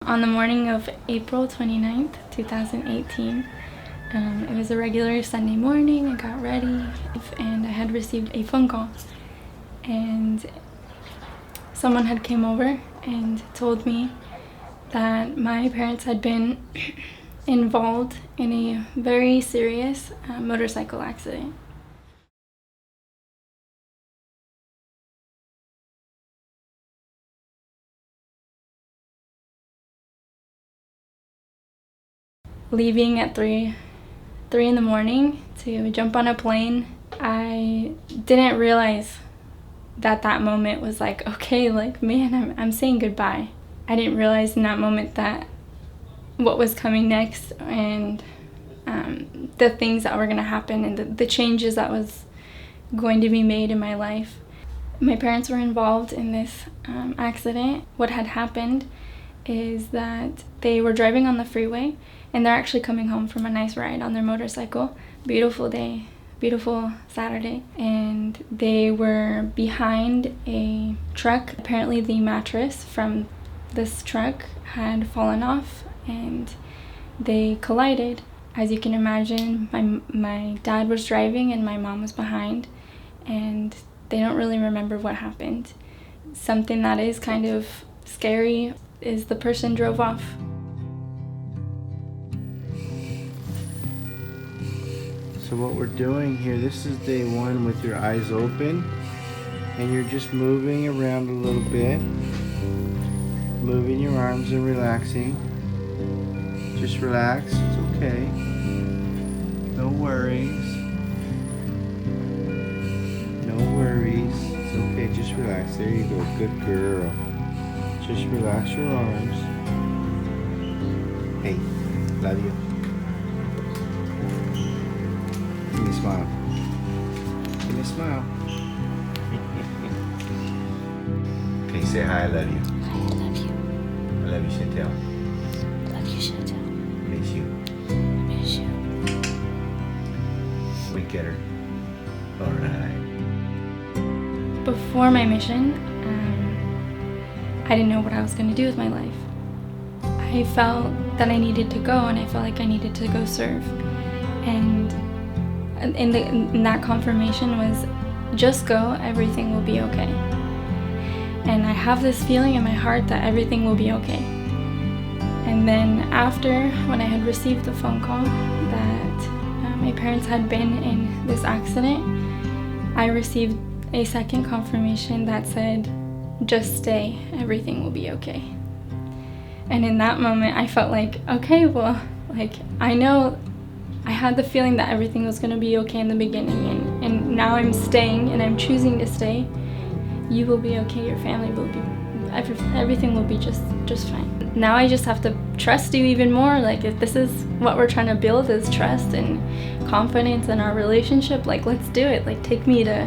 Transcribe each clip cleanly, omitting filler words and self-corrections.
On the morning of April 29th, 2018, it was a regular Sunday morning. I got ready and I had received a phone call, and someone had came over and told me that my parents had been involved in a very serious motorcycle accident. Leaving at 3 in the morning to jump on a plane, I didn't realize that moment was like, okay, like, man, I'm saying goodbye. I didn't realize in that moment that what was coming next, and the things that were going to happen, and the changes that was going to be made in my life. My parents were involved in this accident. What had happened is that they were driving on the freeway, and they're actually coming home from a nice ride on their motorcycle. Beautiful day, beautiful Saturday, and they were behind a truck. Apparently the mattress from this truck had fallen off and they collided. As you can imagine, my dad was driving and my mom was behind, and they don't really remember what happened. Something that is kind of scary is the person drove off. So what we're doing here, this is day one with your eyes open, and you're just moving around a little bit, moving your arms and relaxing. Just relax, it's okay. No worries. No worries. It's okay, just relax. There you go, good girl. Just relax your arms. Hey, love you. Give me a smile. Give me a smile. Okay, say hi, I love you. Hi, I love you. I love you, Chantel. Love you, chantel. Miss you. I miss you. Wink at her. Alright. Before my mission, I didn't know what I was going to do with my life. I felt that I needed to go, and I felt like I needed to go serve. And in that confirmation was, just go, everything will be okay. And I have this feeling in my heart that everything will be okay. And then after, when I had received the phone call that my parents had been in this accident, I received a second confirmation that said, just stay, everything will be okay. And in that moment, I felt like, okay, well, like, I know I had the feeling that everything was going to be okay in the beginning, and now I'm staying, and I'm choosing to stay. You will be okay, your family will be, everything will be just fine. Now I just have to trust you even more. Like, if this is what we're trying to build, is trust and confidence in our relationship, like, let's do it. Like, take me to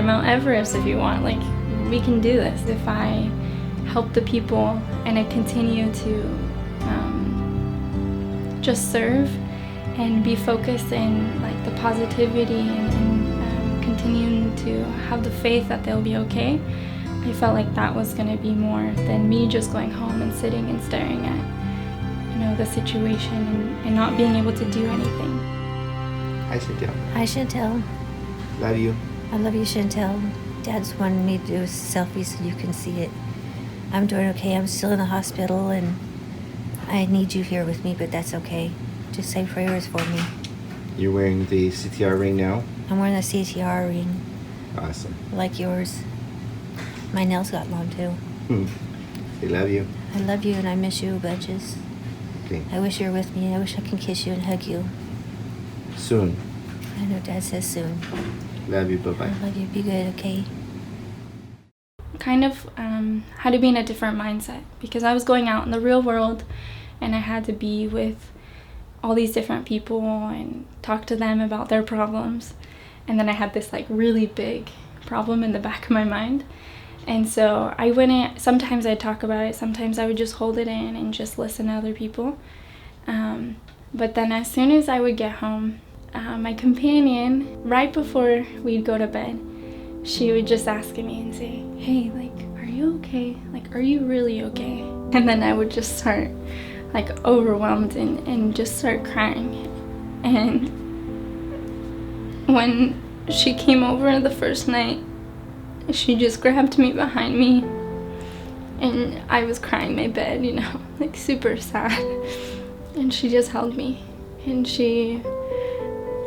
Mount Everest if you want. Like, we can do this. If I help the people and I continue to just serve and be focused in, like, the positivity and continuing to have the faith that they'll be okay, I felt like that was going to be more than me just going home and sitting and staring at, the situation and not being able to do anything. Hi, Chantel. Hi, Chantel. Love you. I love you, Chantel. Dad's wanted me to do a selfie so you can see it. I'm doing okay. I'm still in the hospital, and I need you here with me, but that's okay. Just say prayers for me. You're wearing the CTR ring now? I'm wearing the CTR ring, Awesome. like yours. My nails got long, too. They love you. I love you, and I miss you, Budges. Okay. I wish you were with me. I wish I could kiss you and hug you. Soon. I know Dad says soon. Love you. Bye-bye. I love you. Be good, okay? Kind of had to be in a different mindset, because I was going out in the real world and I had to be with all these different people and talk to them about their problems. And then I had this, like, really big problem in the back of my mind. And so I wouldn't, sometimes I'd talk about it, sometimes I would just hold it in and just listen to other people. But then as soon as I would get home, my companion, right before we'd go to bed, she would just ask me and say, hey, like, are you you okay? Like, are you really okay? And then I would just start like overwhelmed and just start crying. And when she came over the first night, she just grabbed me behind me, and I was crying in my bed, you know, like super sad. And she just held me, and she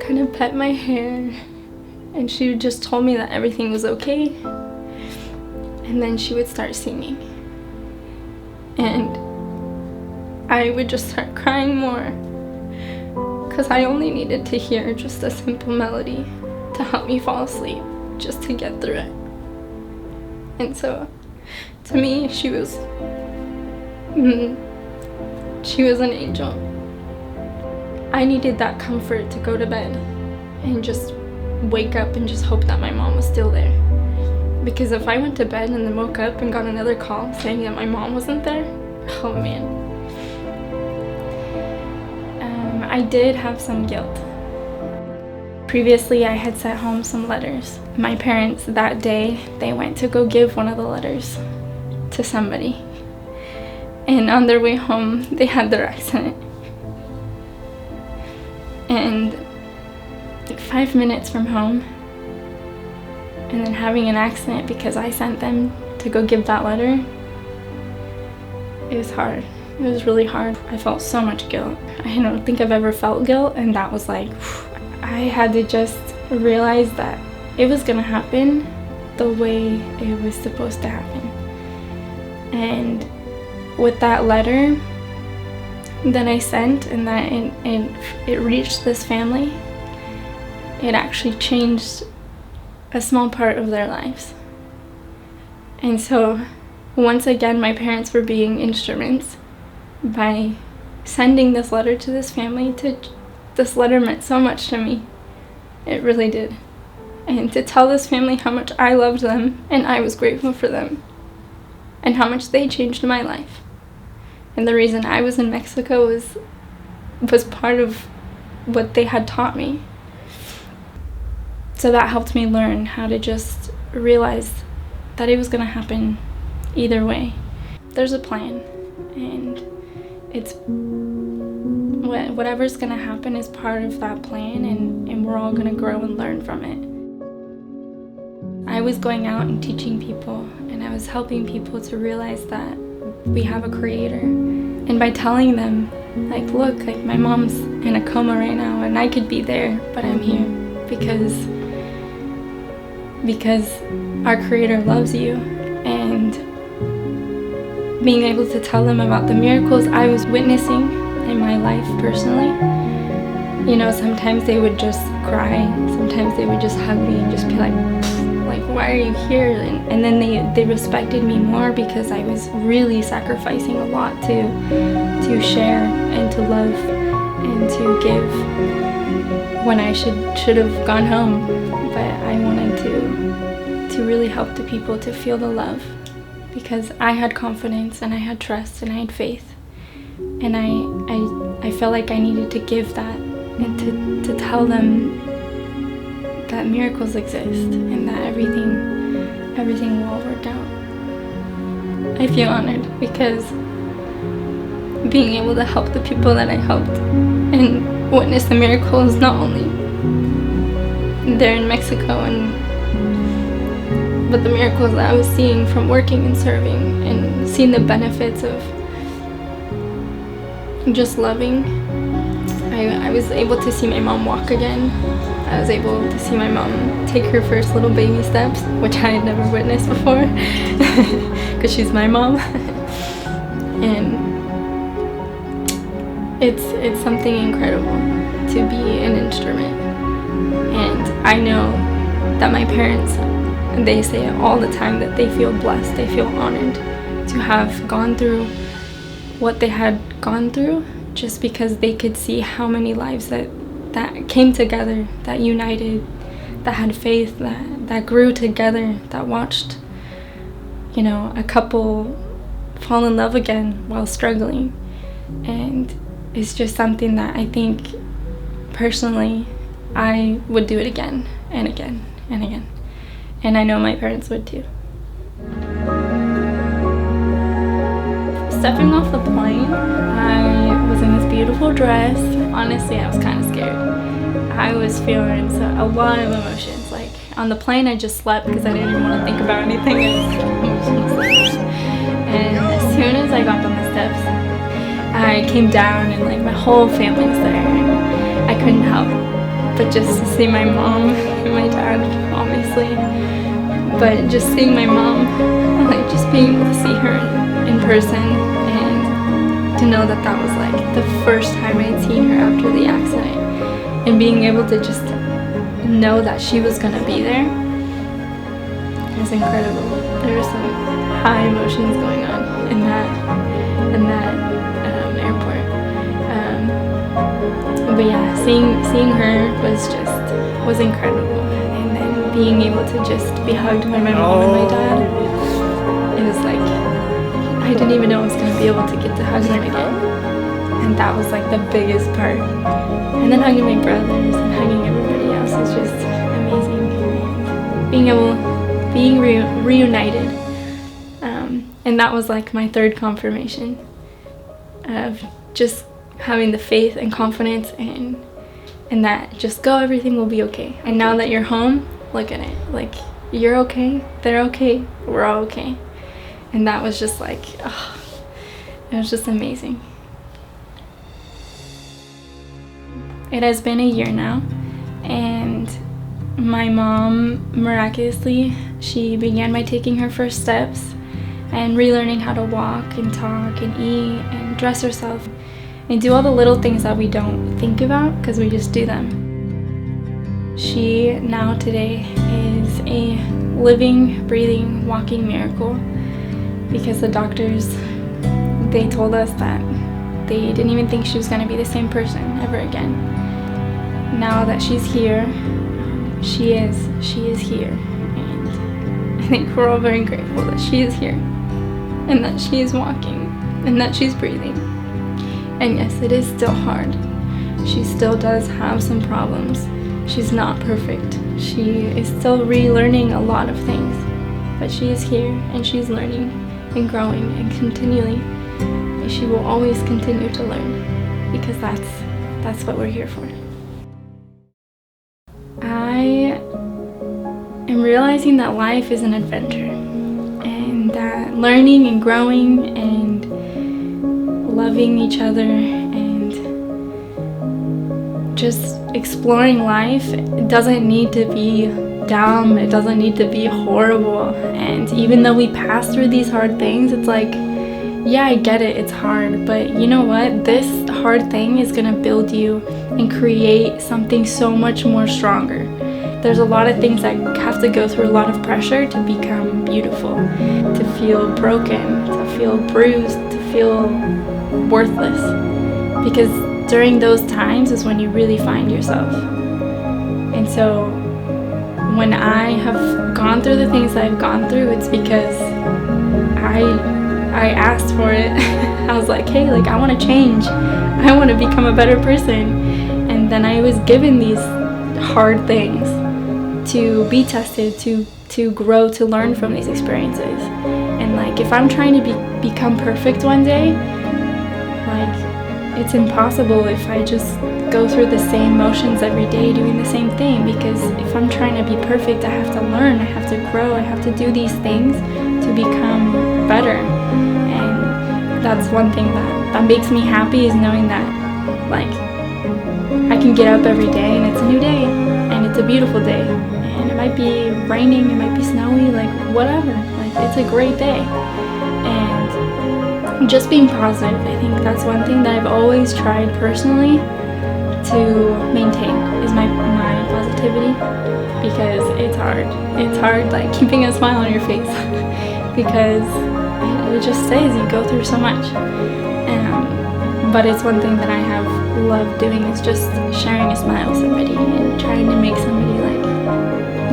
kind of pet my hair, and she just told me that everything was okay. And then she would start singing, and I would just start crying more, because I only needed to hear just a simple melody to help me fall asleep, just to get through it. And so, to me, she was an angel. I needed that comfort to go to bed and just wake up and just hope that my mom was still there. Because if I went to bed and then woke up and got another call saying that my mom wasn't there, oh man. I did have some guilt. Previously, I had sent home some letters. My parents, that day, they went to go give one of the letters to somebody. And on their way home, they had their accident. And 5 minutes from home, and then having an accident because I sent them to go give that letter, it was hard. It was really hard. I felt so much guilt. I don't think I've ever felt guilt, and that was like, I had to just realize that it was gonna happen the way it was supposed to happen. And with that letter that I sent, and that it reached this family, it actually changed a small part of their lives. And so once again, my parents were being instruments by sending this letter to this family. This letter meant so much to me. It really did. And to tell this family how much I loved them and I was grateful for them and how much they changed my life. And the reason I was in Mexico was part of what they had taught me. So that helped me learn how to just realize that it was going to happen either way. There's a plan, and it's whatever's going to happen is part of that plan, and we're all going to grow and learn from it. I was going out and teaching people, and I was helping people to realize that we have a creator. And by telling them, like, look, like my mom's in a coma right now and I could be there, but I'm here because our creator loves you. And being able to tell them about the miracles I was witnessing in my life personally. You know, sometimes they would just cry, sometimes they would just hug me and just be like, why are you here? And then they respected me more because I was really sacrificing a lot to share and to love and to give when I should have gone home. But I wanted to really help the people to feel the love, because I had confidence and I had trust and I had faith, and I felt like I needed to give that and to tell them that miracles exist and that everything will work out. I feel honored because being able to help the people that I helped and witness the miracles, not only there in Mexico, but the miracles that I was seeing from working and serving and seeing the benefits of just loving. I was able to see my mom walk again. I was able to see my mom take her first little baby steps, which I had never witnessed before, because she's my mom. And it's something incredible to be an instrument. And I know that my parents, they say it all the time, that they feel blessed, they feel honored to have gone through what they had gone through, just because they could see how many lives that came together, that united, that had faith, that grew together, that watched, you know, a couple fall in love again while struggling. And it's just something that I think personally I would do it again and again and again. And I know my parents would too. stepping off the plane, I was in this beautiful dress. Honestly, I was kind of scared. I was feeling a lot of emotions. Like on the plane, I just slept because I didn't even want to think about anything. And as soon as I got down the steps, I came down and like my whole family was there. And I couldn't help but just to see my mom and my dad, obviously. But just seeing my mom, like just being able to see her in person and to know that that was like the first time I'd seen her after the accident, and being able to just know that she was gonna be there is incredible. There were some high emotions going on in that airport. But yeah, seeing her was incredible, and then being able to just be hugged by my mom and my dad, it was like I didn't even know I was gonna be able to get to hug them again, and that was like the biggest part. And then hugging my brothers and hugging everybody else is just amazing. And being reunited, and that was like my third confirmation of just having the faith and confidence and that just go, everything will be okay. And now that you're home, look at it, like you're okay, they're okay, we're all okay. And that was just like, oh, it was just amazing. It has been a year now, and my mom, miraculously, she began by taking her first steps and relearning how to walk and talk and eat and dress herself and do all the little things that we don't think about because we just do them. She now today is a living, breathing, walking miracle, because the doctors, they told us that they didn't even think she was going to be the same person ever again. Now that she's here, she is here, and I think we're all very grateful that she is here and that she is walking and that she's breathing. And yes, it is still hard. She still does have some problems. She's not perfect. She is still relearning a lot of things, but she is here and she's learning and growing, and continually she will always continue to learn, because that's what we're here for. I am realizing that life is an adventure, and that learning and growing and loving each other and just exploring life, it doesn't need to be dumb, it doesn't need to be horrible. And even though we pass through these hard things, it's like, yeah, I get it, it's hard, but you know what? This hard thing is gonna build you and create something so much more stronger. There's a lot of things that have to go through a lot of pressure to become beautiful, to feel broken, to feel bruised, to feel worthless. Because during those times is when you really find yourself. And so when I have gone through the things that I've gone through, it's because I asked for it. I was like, hey, like I want to change. I want to become a better person. And then I was given these hard things to be tested, to grow, to learn from these experiences. And like if I'm trying to become perfect one day, like it's impossible if I just go through the same motions every day doing the same thing, because if I'm trying to be perfect, I have to learn, I have to grow, I have to do these things to become better. And that's one thing that makes me happy, is knowing that like I can get up every day and it's a new day and it's a beautiful day, and it might be raining, it might be snowy, like whatever, like it's a great day. And just being positive, I think that's one thing that I've always tried personally to maintain, is my positivity, because it's hard like keeping a smile on your face because it just says you go through so much. But it's one thing that I have loved doing, is just sharing a smile with somebody and trying to make somebody like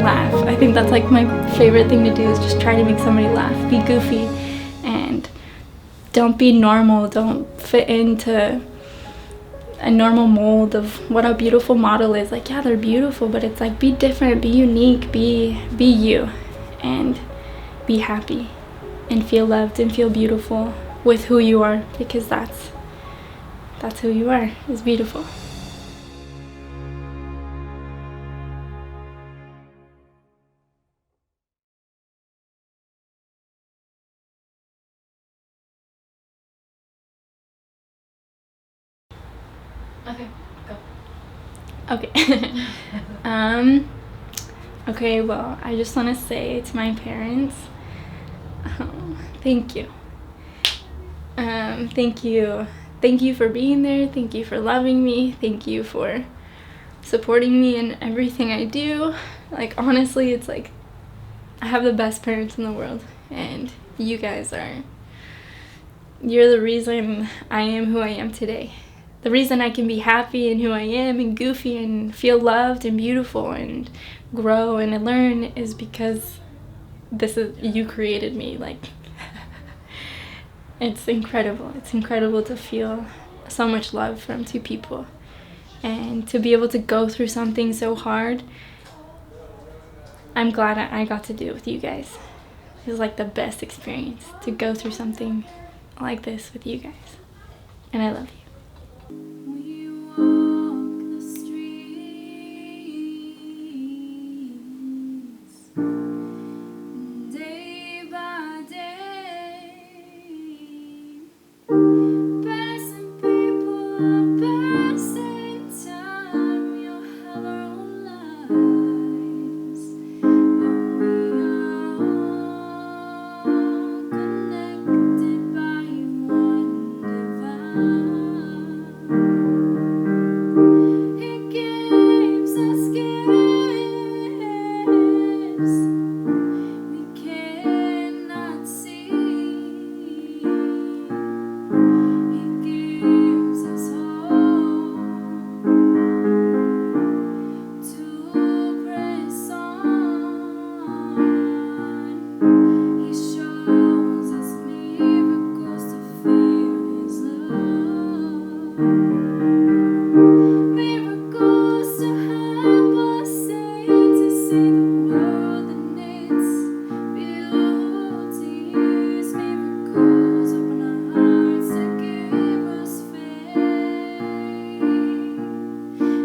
laugh. I think that's like my favorite thing to do, is just try to make somebody laugh, be goofy, and don't be normal, don't fit into a normal mold of what a beautiful model is. Like, yeah, they're beautiful, but it's like, be different, be unique, be you, and be happy and feel loved and feel beautiful with who you are, because that's who you are. It's beautiful. Okay, go. Okay. Okay, well, I just want to say to my parents, thank you. Thank you for being there. Thank you for loving me. Thank you for supporting me in everything I do. Like, honestly, it's like I have the best parents in the world, and you guys you're the reason I am who I am today. The reason I can be happy in who I am and goofy and feel loved and beautiful and grow and learn is because you created me. Like, it's incredible. It's incredible to feel so much love from two people and to be able to go through something so hard. I'm glad I got to do it with you guys. It was like the best experience to go through something like this with you guys. And I love you. We walk the streets day by day, passing people, passing time. You'll have our own lives, but we are all connected by one divine. He gives us gifts we cannot see. He gives us hope to press on. He shows us miracles to feel His love. Miracles to help us to see the world and its beauties. Miracles open our hearts to give us faith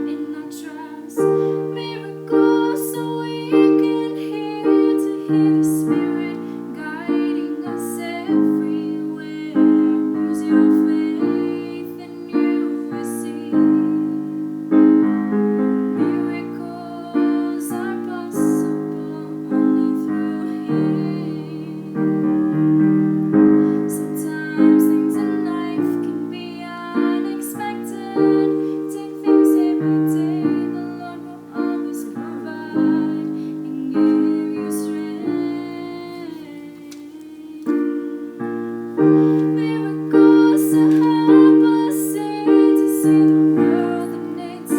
in our trust. Miracles so we can hear the Spirit guiding us everywhere. Use your faith and you will see. Miracles are possible only through Him. Sometimes things in life can be unexpected. Take things every day, the Lord will always provide and give you strength. Miracles to help us to see the world and its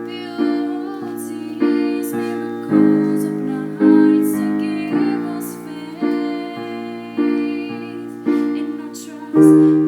beauties. Miracles open our hearts to give us faith in our trust.